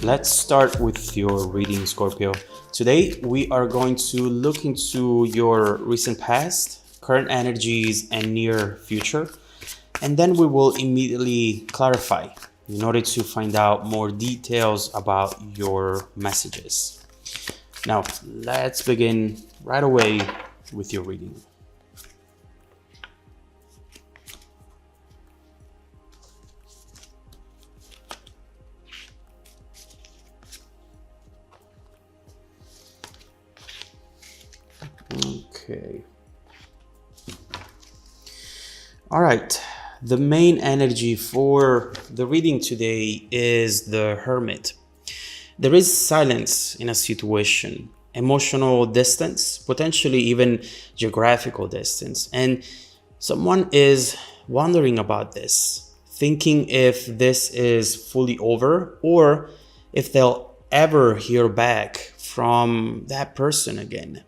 Let's start with your reading, Scorpio. Today, we are going to look into your recent past, current energies, and near future. And then we will immediately clarify in order to find out more details about your messages. Now, let's begin right away with your reading. Okay. All right. The main energy for the reading today is the Hermit. There is silence in a situation, emotional distance, potentially even geographical distance. And someone is wondering about this, thinking if this is fully over or if they'll ever hear back from that person again.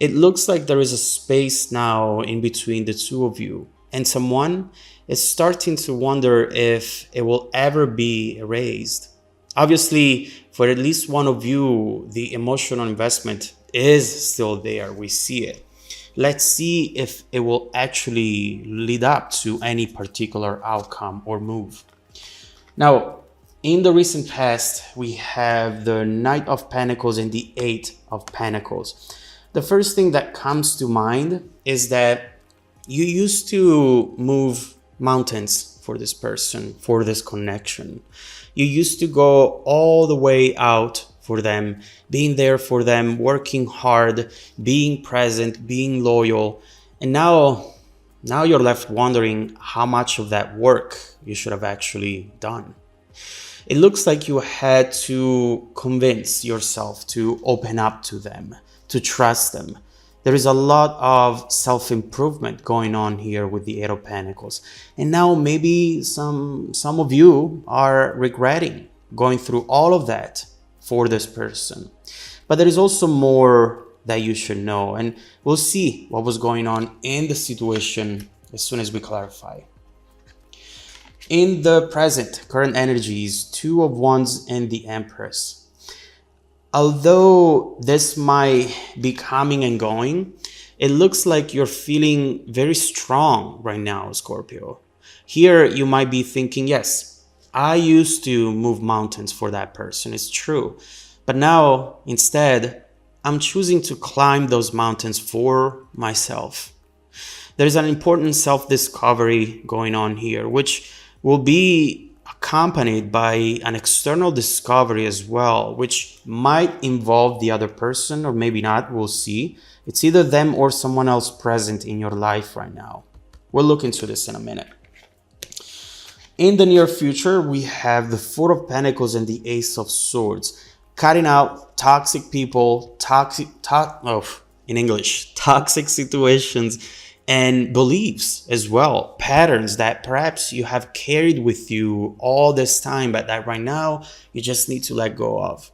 It looks like there is a space now in between the two of you, and someone is starting to wonder if it will ever be erased. Obviously, for at least one of you, the emotional investment is still there. We see it. Let's see if it will actually lead up to any particular outcome or move. Now, in the recent past, we have the Knight of Pentacles and the Eight of Pentacles. The first thing that comes to mind is that you used to move mountains for this person, for this connection. You used to go all the way out for them, being there for them, working hard, being present, being loyal. And now you're left wondering how much of that work you should have actually done. It looks like you had to convince yourself to open up to them, to trust them. There is a lot of self-improvement going on here with the Eight of Pentacles. And now maybe some of you are regretting going through all of that for this person. But there is also more that you should know. And we'll see what was going on in the situation as soon as we clarify. In the present, current energies, Two of Wands and the Empress. Although this might be coming and going, it looks like you're feeling very strong right now, Scorpio. Here, you might be thinking, yes, I used to move mountains for that person. It's true. But now, instead, I'm choosing to climb those mountains for myself. There's an important self-discovery going on here, which will be accompanied by an external discovery as well, which might involve the other person or maybe not. We'll see. It's either them or someone else present in your life right now. We'll look into this in a minute. In the near future, we have the Four of Pentacles and the Ace of Swords, cutting out toxic people, toxic situations, and beliefs as well, patterns that perhaps you have carried with you all this time, but that right now you just need to let go of.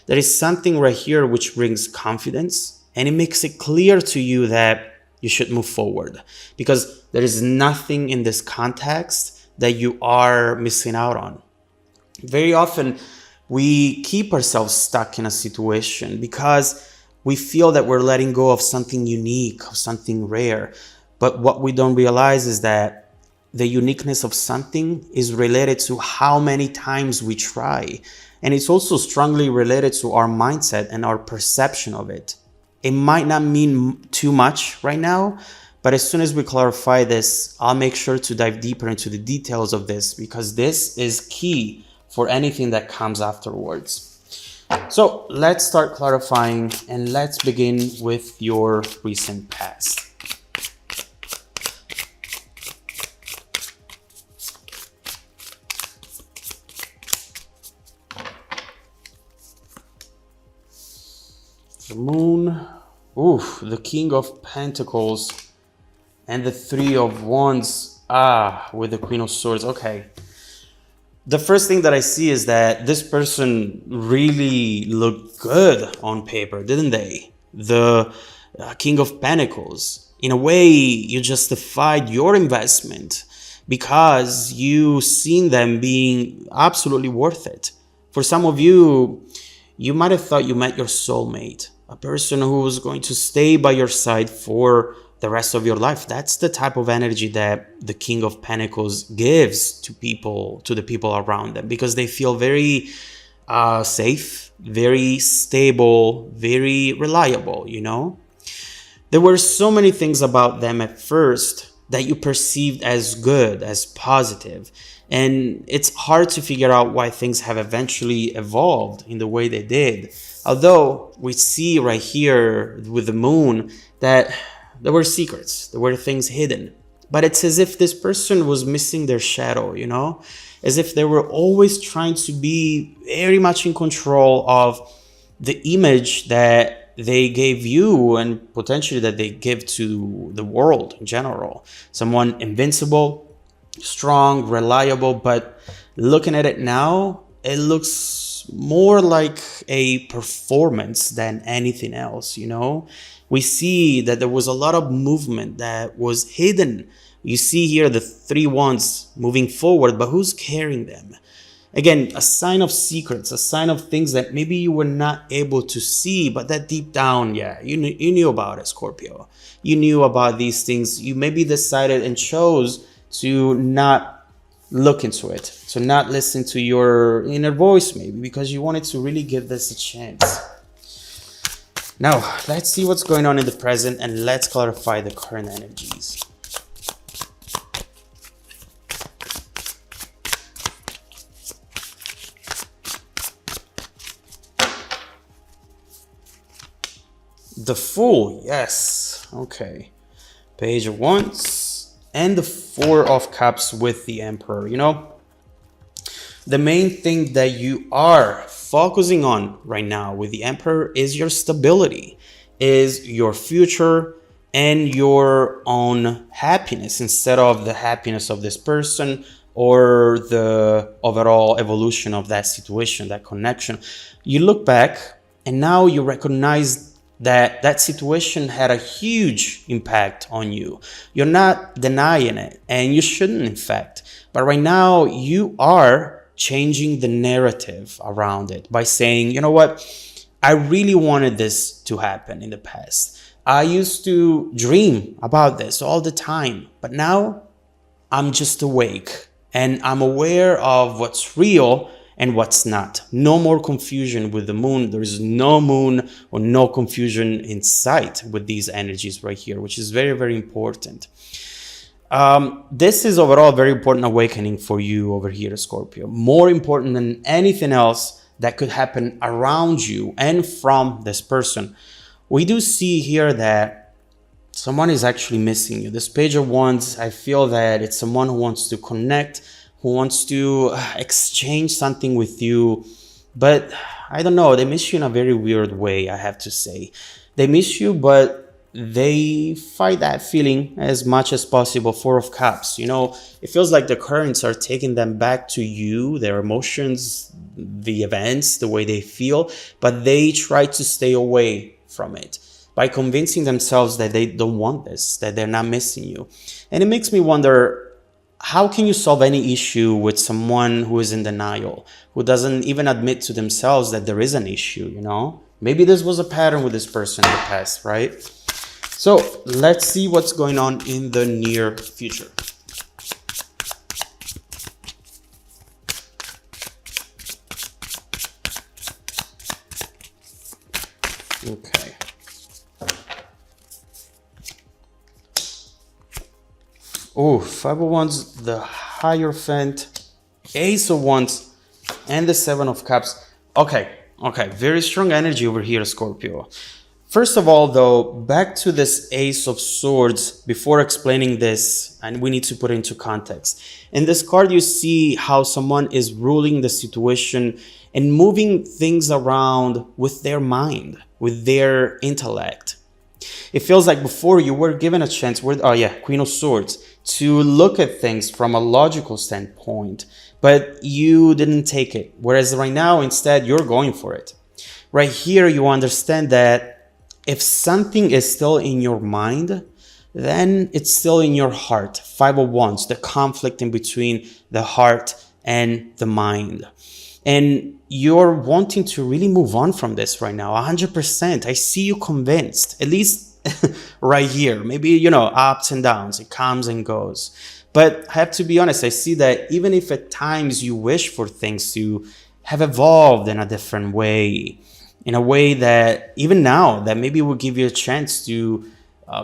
There is something right here which brings confidence, and it makes it clear to you that you should move forward, because there is nothing in this context that you are missing out on. Very often we keep ourselves stuck in a situation because we feel that we're letting go of something unique, of something rare. But what we don't realize is that the uniqueness of something is related to how many times we try. And it's also strongly related to our mindset and our perception of it. It might not mean too much right now, but as soon as we clarify this, I'll make sure to dive deeper into the details of this, because this is key for anything that comes afterwards. So let's start clarifying, and let's begin with your recent past. The Moon, the King of Pentacles, and the Three of Wands, with the Queen of Swords. Okay. The first thing that I see is that this person really looked good on paper, didn't they? The King of Pentacles. In a way, you justified your investment because you seen them being absolutely worth it. For some of you, you might have thought you met your soulmate, a person who was going to stay by your side for the rest of your life. That's the type of energy that the King of Pentacles gives to people, to the people around them, because they feel very safe, very stable, very reliable, you know? There were so many things about them at first that you perceived as good, as positive. And it's hard to figure out why things have eventually evolved in the way they did. Although we see right here with the moon that there were secrets, there were things hidden. But it's as if this person was missing their shadow, you know? As if they were always trying to be very much in control of the image that they gave you and potentially that they give to the world in general. Someone invincible, strong, reliable, but looking at it now, it looks more like a performance than anything else, you know? We see that there was a lot of movement that was hidden. You see here the 3 wands moving forward, but who's carrying them? Again, a sign of secrets, a sign of things that maybe you were not able to see, but that deep down, yeah, you knew about it, Scorpio. You knew about these things. You maybe decided and chose to not look into it, to not listen to your inner voice maybe, because you wanted to really give this a chance. Now, let's see what's going on in the present and let's clarify the current energies. The Fool, yes, okay. Page of Wands and the 4 of Cups with the Emperor. You know, the main thing that you are focusing on right now with the Emperor is your stability, is your future and your own happiness instead of the happiness of this person or the overall evolution of that situation, that connection. You look back and now you recognize that situation had a huge impact on you. You're not denying it, and you shouldn't, in fact. But right now, you are changing the narrative around it by saying, you know what? I really wanted this to happen in the past. I used to dream about this all the time, but now I'm just awake and I'm aware of what's real and what's not. No more confusion with the moon. There is no moon or no confusion in sight with these energies right here, which is very, very important. This is overall a very important awakening for you over here, Scorpio. More important than anything else that could happen around you and from this person. We do see here that someone is actually missing you. This Page of Wands, I feel that it's someone who wants to connect, who wants to exchange something with you, but I don't know, they miss you in a very weird way, I have to say. They miss you, but they fight that feeling as much as possible. 4 of Cups, you know, it feels like the currents are taking them back to you, their emotions, the events, the way they feel, but they try to stay away from it by convincing themselves that they don't want this, that they're not missing you. And it makes me wonder, how can you solve any issue with someone who is in denial, who doesn't even admit to themselves that there is an issue, you know? Maybe this was a pattern with this person in the past, right? So let's see what's going on in the near future. Okay. Oh, 5 of Wands, the Hierophant, Ace of Wands, and the 7 of Cups. Okay, very strong energy over here, Scorpio. First of all, though, back to this Ace of Swords, before explaining this, and we need to put it into context. In this card, you see how someone is ruling the situation and moving things around with their mind, with their intellect. It feels like before you were given a chance, Queen of Swords, to look at things from a logical standpoint, but you didn't take it. Whereas right now, instead, you're going for it. Right here, you understand that if something is still in your mind, then it's still in your heart. 5 of Wands, the conflict in between the heart and the mind. And you're wanting to really move on from this right now, 100%. I see you convinced, at least right here. Maybe, you know, ups and downs, it comes and goes. But I have to be honest, I see that even if at times you wish for things to have evolved in a different way, in a way that even now, that maybe will give you a chance to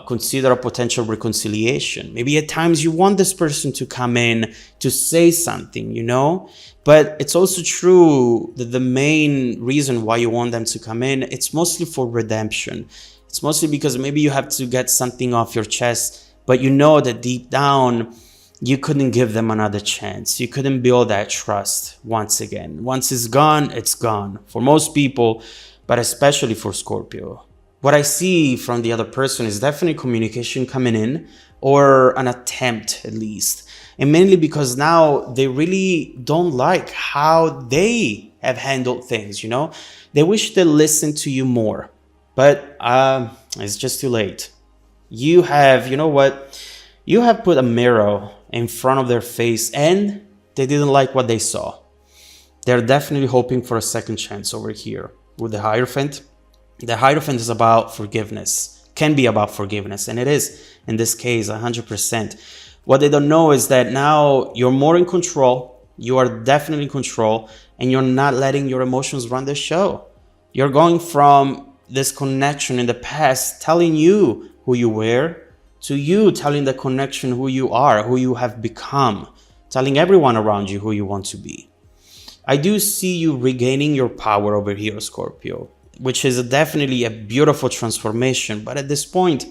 consider a potential reconciliation. Maybe at times you want this person to come in to say something, you know, but it's also true that the main reason why you want them to come in, it's mostly for redemption. It's mostly because maybe you have to get something off your chest, but you know that deep down, you couldn't give them another chance. You couldn't build that trust once again. Once it's gone, it's gone. For most people, but especially for Scorpio. What I see from the other person is definitely communication coming in, or an attempt at least. And mainly because now they really don't like how they have handled things, you know? They wish they listened to you more, but it's just too late. You have, you know what? You have put a mirror in front of their face and they didn't like what they saw. They're definitely hoping for a second chance over here with the Hierophant. The Hierophant is about forgiveness, can be about forgiveness, and it is in this case 100%. What they don't know is that now you're more in control, you are definitely in control, and you're not letting your emotions run the show. You're going from this connection in the past telling you who you were, to you telling the connection who you are, who you have become, telling everyone around you who you want to be. I do see you regaining your power over here, Scorpio, which is definitely a beautiful transformation. But at this point,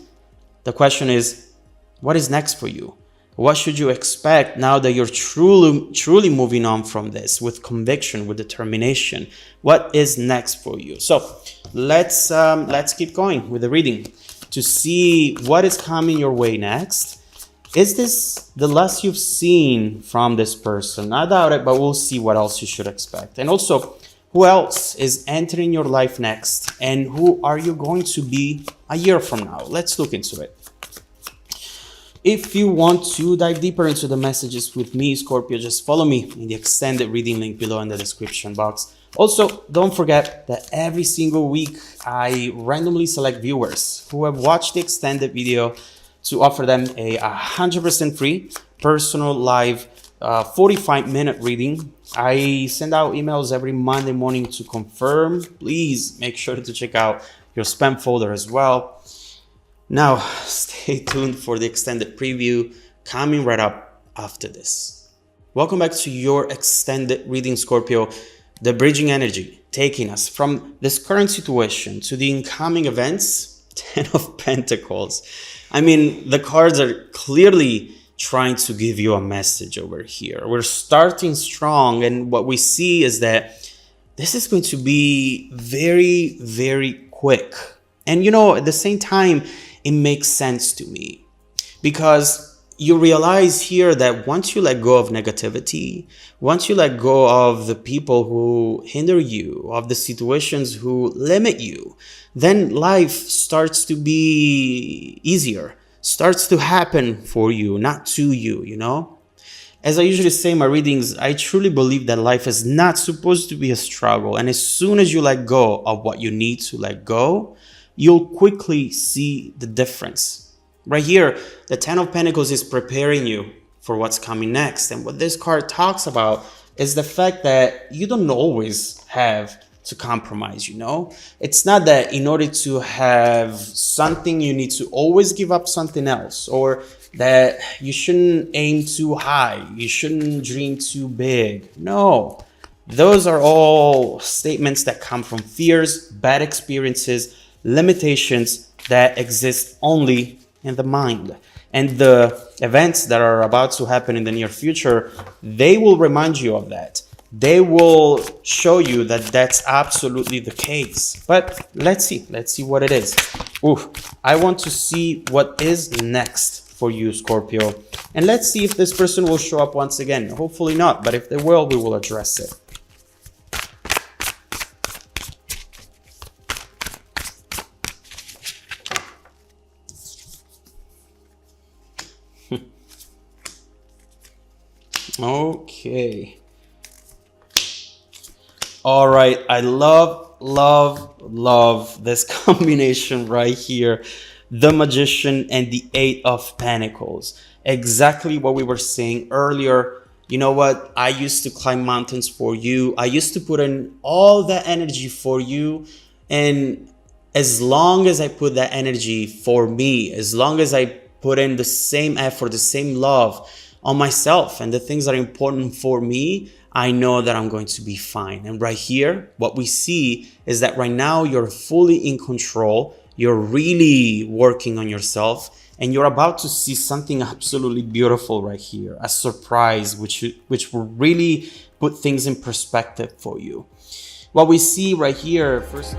the question is, what is next for you? What should you expect now that you're truly moving on from this with conviction, with determination? What is next for you? So let's keep going with the reading to see what is coming your way next. Is this the last you've seen from this person? I doubt it, but we'll see what else you should expect. And also, who else is entering your life next? And who are you going to be a year from now? Let's look into it. If you want to dive deeper into the messages with me, Scorpio, just follow me in the extended reading link below in the description box. Also, don't forget that every single week I randomly select viewers who have watched the extended video to offer them a 100% free personal live 45-minute reading. I send out emails every Monday morning to confirm. Please make sure to check out your spam folder as well. Now, stay tuned for the extended preview coming right up after this. Welcome back to your extended reading, Scorpio. The bridging energy taking us from this current situation to the incoming events. 10 of Pentacles. I mean, the cards are clearly trying to give you a message over here. We're starting strong, and what we see is that this is going to be very, very quick. And you know, at the same time, it makes sense to me because you realize here that once you let go of negativity, once you let go of the people who hinder you, of the situations who limit you, then life starts to be easier, starts to happen for you, not to you, you know? As I usually say in my readings, I truly believe that life is not supposed to be a struggle. And as soon as you let go of what you need to let go, you'll quickly see the difference. Right here, the 10 of Pentacles is preparing you for what's coming next. And what this card talks about is the fact that you don't always have to compromise, you know? It's not that in order to have something, you need to always give up something else, or that you shouldn't aim too high, you shouldn't dream too big. No, those are all statements that come from fears, bad experiences, limitations that exist only in the mind. And the events that are about to happen in the near future, they will remind you of that. They will show you that that's absolutely the case. But let's see what it is. I want to see what is next for you, Scorpio. And let's see if this person will show up once again. Hopefully not, but if they will, we will address it. Okay. All right, I love this combination right here. The Magician and the Eight of Pentacles. Exactly what we were saying earlier. You know what? I used to climb mountains for you. I used to put in all that energy for you. And as long as I put that energy for me, as long as I put in the same effort, the same love on myself and the things that are important for me, I know that I'm going to be fine. And right here, what we see is that right now you're fully in control. You're really working on yourself, and you're about to see something absolutely beautiful right here, a surprise, which will really put things in perspective for you. What we see right here, first.